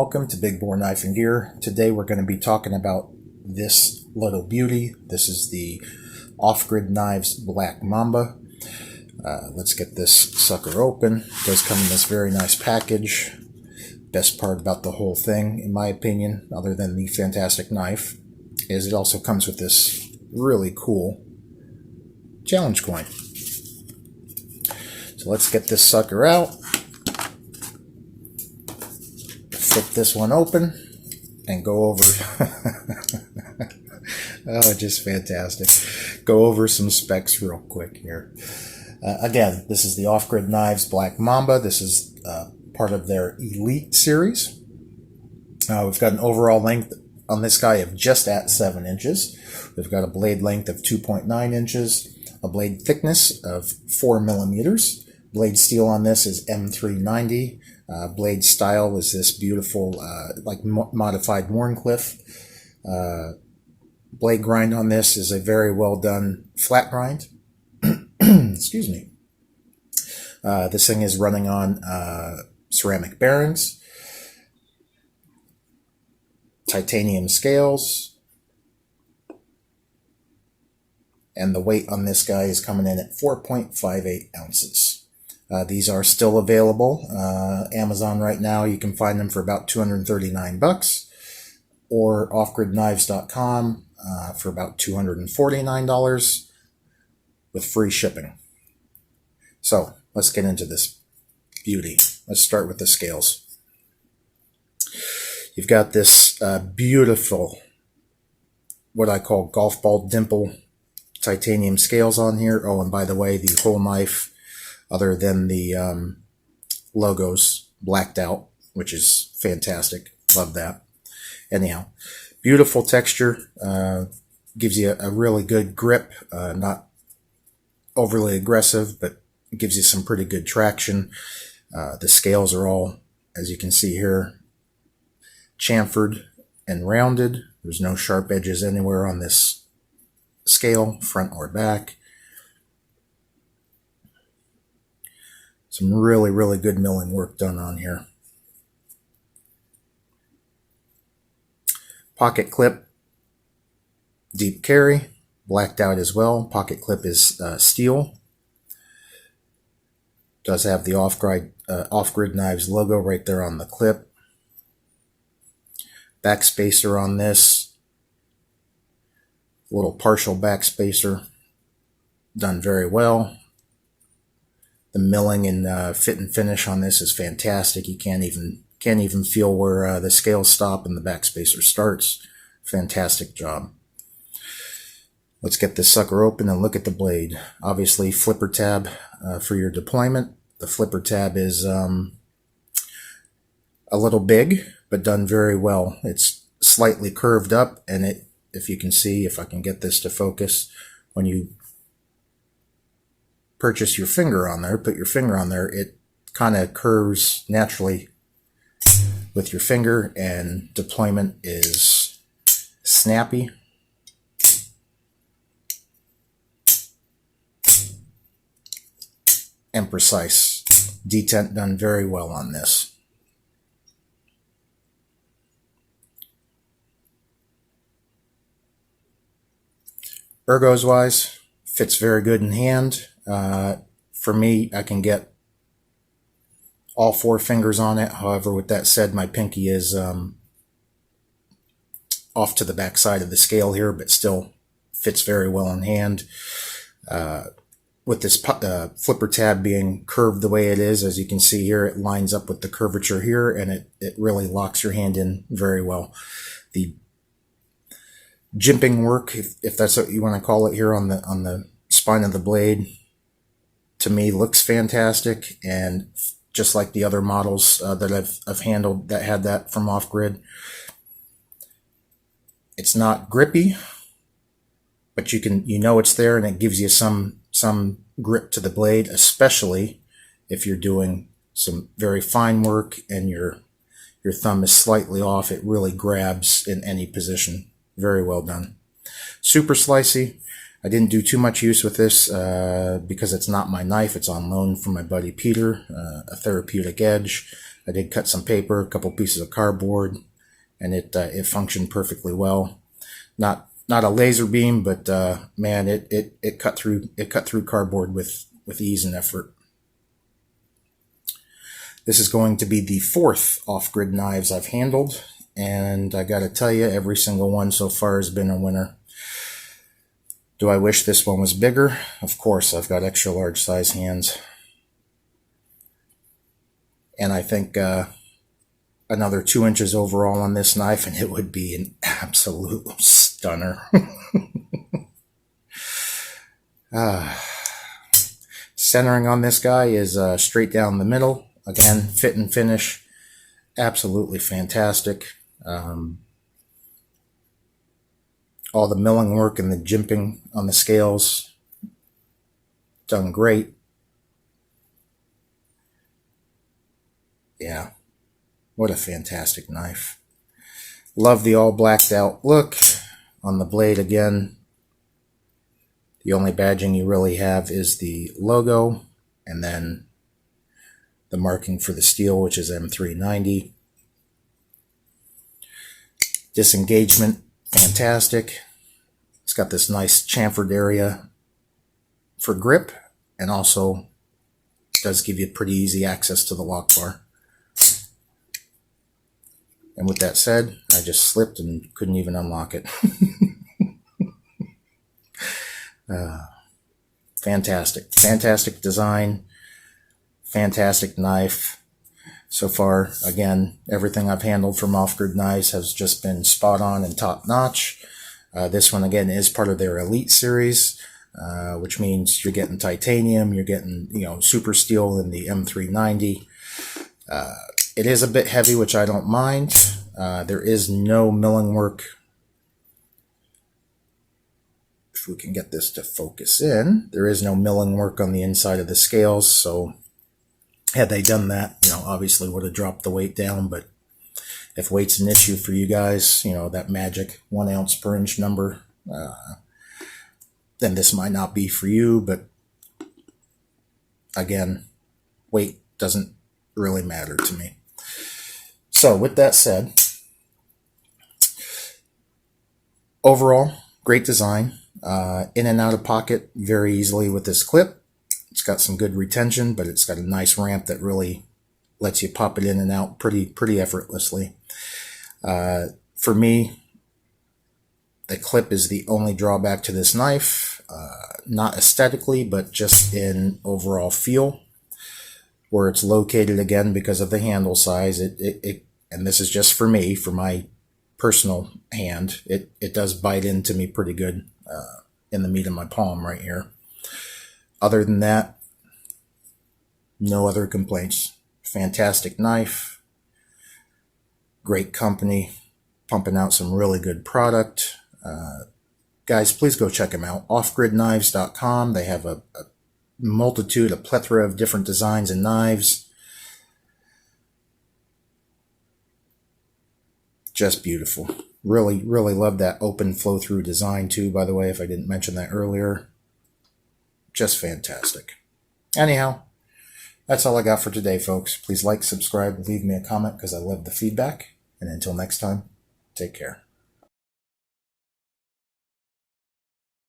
welcome to Big Bore Knife and Gear. Today we're going to be talking about this little beauty. This is the Off-Grid Knives Black Mamba. Let's get this sucker open. It does come in this very nice package. Best part about the whole thing, in my opinion, other than the fantastic knife, is it also comes with this really cool challenge coin. So let's get this sucker out. Flip this one open and go over oh, just fantastic. Go over some specs real quick here. Again, this is the Off-Grid Knives Black Mamba. This is part of their Elite series. We've got an overall length on this guy of just at 7 inches. We've got a blade length of 2.9 inches, a blade thickness of 4 millimeters. Blade steel on this is M390. Blade style is this beautiful, modified Wharncliffe. Blade grind on this is a very well done flat grind. Excuse me. This thing is running on ceramic bearings, titanium scales, and the weight on this guy is coming in at 4.58 ounces. These are still available. Amazon right now, you can find them for about $239, or offgridknives.com for about $249 with free shipping. So let's get into this beauty. Let's start with the scales. You've got this beautiful, what I call golf ball dimple titanium scales on here. Oh, and by the way, the whole knife, other than the logos, blacked out, which is fantastic. Love that. Anyhow, beautiful texture. Gives you a really good grip. Not overly aggressive, but it gives you some pretty good traction. The scales are all, as you can see here, chamfered and rounded. There's no sharp edges anywhere on this scale, front or back. Some really, really good milling work done on here. Pocket clip, deep carry, blacked out as well. Pocket clip is steel. Does have the Off-Grid Knives logo right there on the clip. Back spacer on this. Little partial back spacer. Done very well. The milling and fit and finish on this is fantastic. You can't even feel where the scales stop and the back spacer starts. Fantastic job. Let's get this sucker open and look at the blade. Obviously, flipper tab for your deployment. The flipper tab is a little big, but done very well. It's slightly curved up, and if you can see, if I can get this to focus, when you purchase your finger on there, put your finger on there, it kind of curves naturally with your finger, and deployment is snappy. And precise. Detent done very well on this. Ergos wise, fits very good in hand. For me, I can get all 4 fingers on it. However, with that said, my pinky is off to the back side of the scale here, but still fits very well in hand. With this flipper tab being curved the way it is, as you can see here, it lines up with the curvature here, and it really locks your hand in very well. The jimping work, if that's what you want to call it here on the spine of the blade, to me looks fantastic, and just like the other models that I've handled that had that from Off-Grid, it's not grippy, but you know it's there, and it gives you some grip to the blade, especially if you're doing some very fine work and your thumb is slightly off. It really grabs in any position. Very well done. Super slicey. I didn't do too much use with this because it's not my knife. It's on loan from my buddy Peter, a therapeutic edge. I did cut some paper, a couple pieces of cardboard, and it functioned perfectly well. Not a laser beam, but man, it cut through cardboard with ease and effort. This is going to be the 4th off-grid knives I've handled, and I gotta tell you, every single one so far has been a winner. Do I wish this one was bigger? Of course, I've got extra large size hands. And I think another 2 inches overall on this knife, and it would be an absolute stunner. Centering on this guy is straight down the middle. Again, fit and finish, absolutely fantastic. All the milling work and the jimping on the scales, done great. Yeah, what a fantastic knife. Love the all blacked out look on the blade again. The only badging you really have is the logo and then the marking for the steel, which is M390. Disengagement, fantastic. It's got this nice chamfered area for grip, and also does give you pretty easy access to the lock bar. And with that said, I just slipped and couldn't even unlock it. Fantastic design, fantastic knife. So far, again, everything I've handled from off-grid knives has just been spot on and top notch. This one, again, is part of their Elite series, which means you're getting titanium, you're getting, super steel in the M390. It is a bit heavy, which I don't mind. There is no milling work. If we can get this to focus in, there is no milling work on the inside of the scales, so had they done that, obviously would have dropped the weight down. But if weight's an issue for you guys, that magic 1 ounce per inch number, then this might not be for you. But again, weight doesn't really matter to me. So with that said, overall, great design. In and out of pocket very easily with this clip. It's got some good retention, but it's got a nice ramp that really lets you pop it in and out pretty effortlessly. For me, the clip is the only drawback to this knife, not aesthetically, but just in overall feel. Where it's located, again, because of the handle size, and this is just for me, for my personal hand, it does bite into me pretty good in the meat of my palm right here. Other than that, no other complaints. Fantastic knife, great company, pumping out some really good product. Guys, please go check them out. Offgridknives.com. They have a plethora of different designs and knives. Just beautiful. Really love that open flow through design too, by the way, if I didn't mention that earlier. Just fantastic. Anyhow, that's all I got for today, folks. Please like, subscribe, leave me a comment because I love the feedback. And until next time, take care.